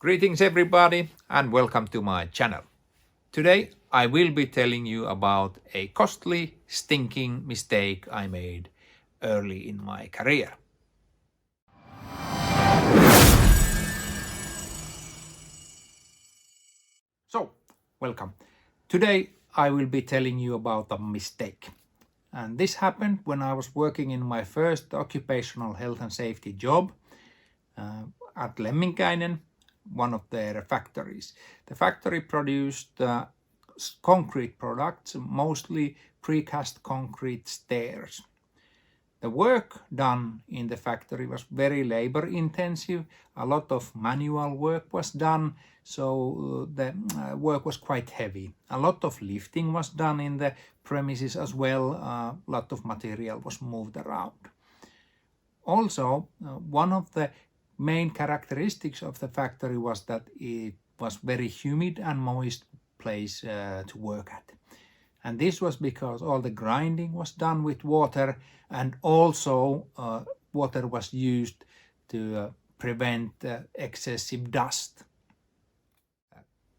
Greetings everybody and welcome to my channel. Today I will be telling you about a costly, stinking mistake I made early in my career. So, welcome. Today I will be telling you about a mistake. And this happened when I was working in my first occupational health and safety job at Lemminkäinen, one of their factories. The factory produced concrete products, mostly precast concrete stairs. The work done in the factory was very labor intensive. A lot of manual work was done, so the work was quite heavy. A lot of lifting was done in the premises as well. A lot of material was moved around. Also, one of the main characteristics of the factory was that it was very humid and moist place to work at. And this was because all the grinding was done with water, and also water was used to prevent excessive dust.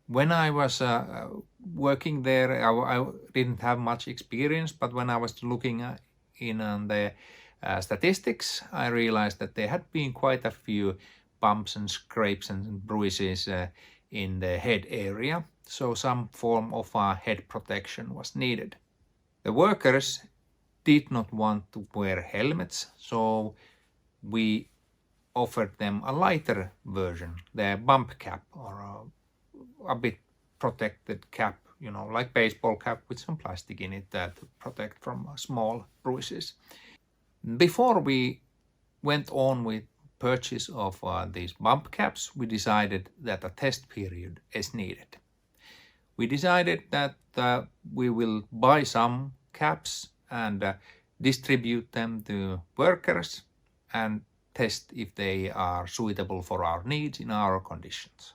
When I was working there, I didn't have much experience, but when I was looking in on the statistics, I realized that there had been quite a few bumps and scrapes and bruises in the head area, so some form of head protection was needed. The workers did not want to wear helmets, so we offered them a lighter version, the bump cap, or a bit protected cap, like baseball cap with some plastic in it to protect from small bruises. Before we went on with purchase of these bump caps, we decided that a test period is needed. We decided that we will buy some caps and distribute them to workers and test if they are suitable for our needs in our conditions.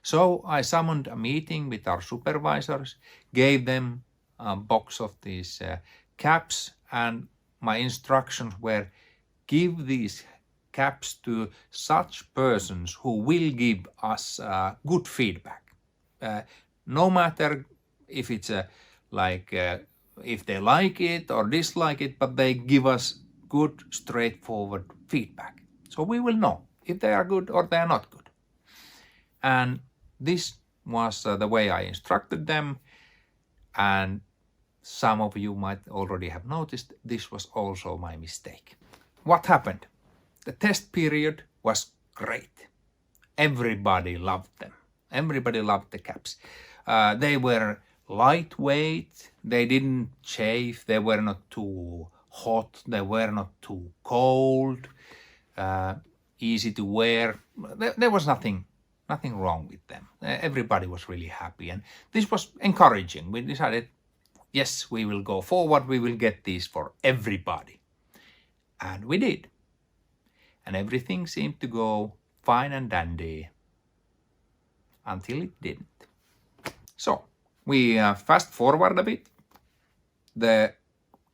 So I summoned a meeting with our supervisors, gave them a box of these caps, and my instructions were: give these caps to such persons who will give us good feedback. No matter if it's if they like it or dislike it, but they give us good, straightforward feedback. So we will know if they are good or they are not good. And this was the way I instructed them, and some of you might already have noticed this was also my mistake. What happened? The test period was great. Everybody loved them. Everybody loved the caps. They were lightweight, they didn't chafe, they were not too hot, they were not too cold, easy to wear. There was nothing wrong with them. Everybody was really happy, and this was encouraging. We decided, yes, we will go forward, we will get these for everybody. And we did. And everything seemed to go fine and dandy until it didn't. So we fast forward a bit. The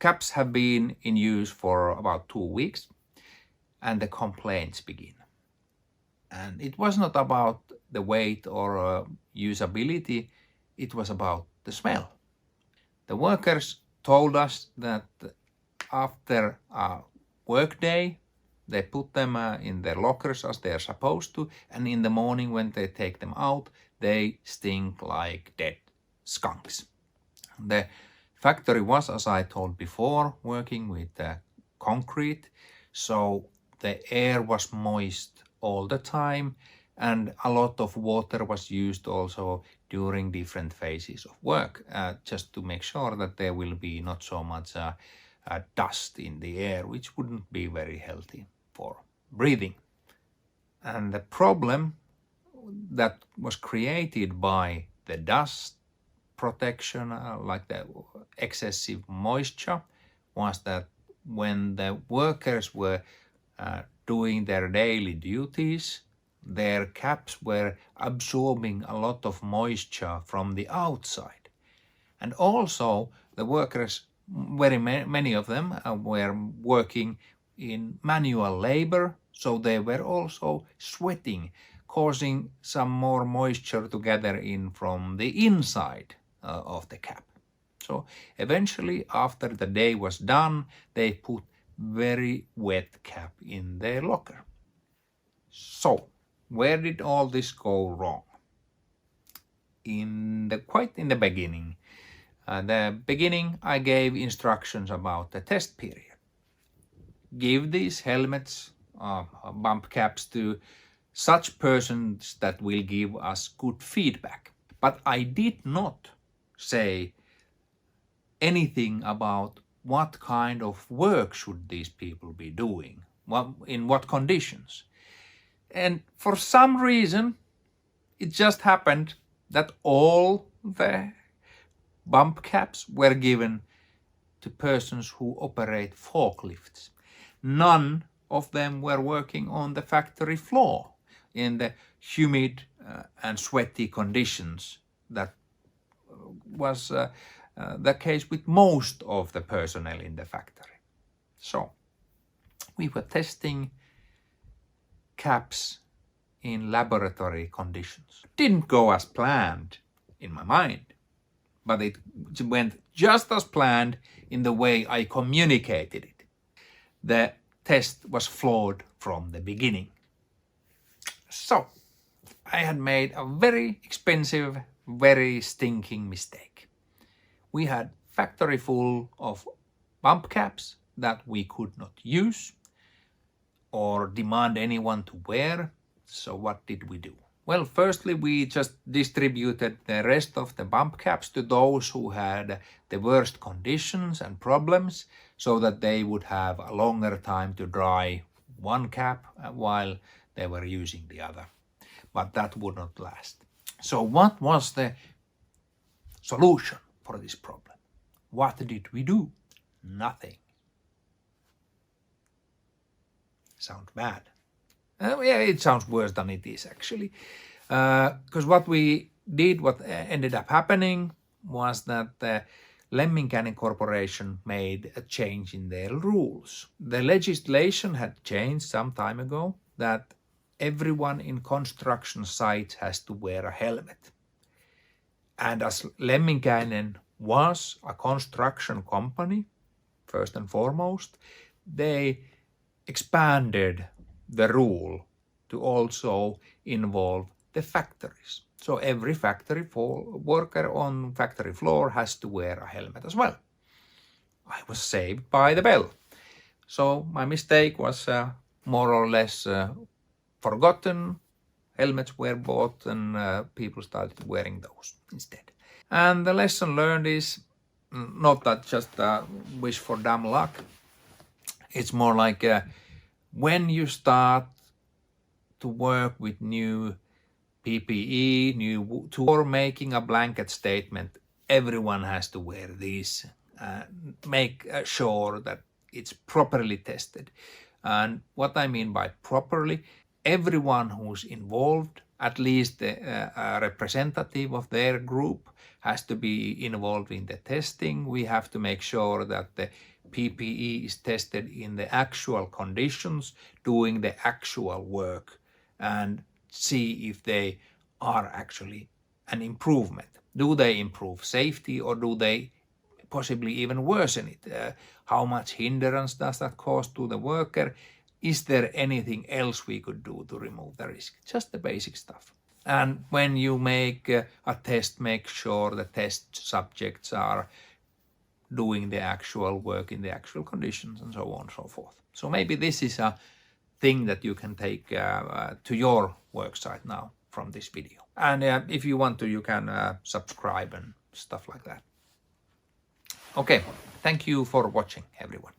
caps have been in use for about 2 weeks, and the complaints begin. And it was not about the weight or usability, it was about the smell. The workers told us that after a work day, they put them in their lockers as they are supposed to, and in the morning when they take them out, they stink like dead skunks. The factory was, as I told before, working with concrete, so the air was moist all the time, and a lot of water was used also during different phases of work, just to make sure that there will be not so much dust in the air, which wouldn't be very healthy for breathing. And the problem that was created by the dust protection, like the excessive moisture, was that when the workers were doing their daily duties, their caps were absorbing a lot of moisture from the outside. And also the workers, very many of them were working in manual labor, So they were also sweating, causing some more moisture to gather in from the inside of the cap. So eventually, after the day was done, they put very wet cap in their locker. So where did all this go wrong? Quite in the beginning. I gave instructions about the test period. Give these helmets, bump caps to such persons that will give us good feedback. But I did not say anything about what kind of work should these people be doing, in what conditions. And for some reason, it just happened that all the bump caps were given to persons who operate forklifts. None of them were working on the factory floor in the humid and sweaty conditions that was the case with most of the personnel in the factory. So we were testing caps in laboratory conditions. Didn't go as planned in my mind, but it went just as planned in the way I communicated it. The test was flawed from the beginning. So I had made a very expensive, very stinking mistake. We had factory full of bump caps that we could not use or demand anyone to wear. So what did we do? Well, firstly, we just distributed the rest of the bump caps to those who had the worst conditions and problems, so that they would have a longer time to dry one cap while they were using the other. But that would not last. So what was the solution for this problem? What did we do? Nothing. Sounds bad. Yeah, it sounds worse than it is actually. Because what we did, what ended up happening, was that the Lemminkäinen Corporation made a change in their rules. The legislation had changed some time ago that everyone in construction sites has to wear a helmet. And as Lemminkäinen was a construction company, first and foremost, they expanded the rule to also involve the factories. So every factory worker on factory floor has to wear a helmet as well. I was saved by the bell. So my mistake was more or less forgotten. Helmets were bought and people started wearing those instead. And the lesson learned is not that just wish for dumb luck. It's more like when you start to work with new PPE, new tool, or making a blanket statement, everyone has to wear these. Make sure that it's properly tested. And what I mean by properly, everyone who's involved, at least a representative of their group, has to be involved in the testing. We have to make sure that the PPE is tested in the actual conditions, doing the actual work, and see if they are actually an improvement. Do they improve safety, or do they possibly even worsen it? How much hindrance does that cause to the worker? Is there anything else we could do to remove the risk? Just the basic stuff. And when you make a test, make sure the test subjects are doing the actual work in the actual conditions, and so on and so forth. So maybe this is a thing that you can take to your work site now from this video. And if you want to, you can subscribe and stuff like that. Okay, thank you for watching, everyone.